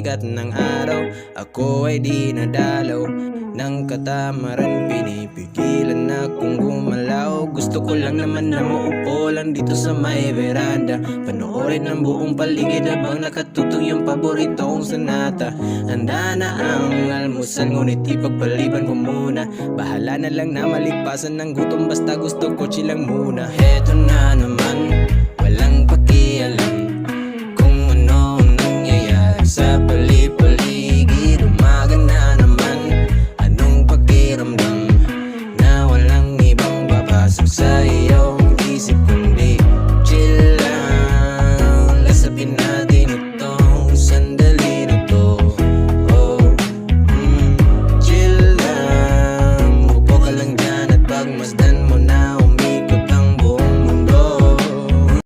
sikat ng araw. Ako ay di nadalaw ng katamaran, pinipigilan akong gumalaw. Gusto ko lang naman na maupo lang dito sa may veranda, panoorin ang buong paligid habang nakatutong yung paborito kong sonata. Handa na ang almusal, ngunit ipagpaliban ko muna. Bahala na lang na maligpasan ng gutom, basta gusto ko chill lang muna. Heto na naman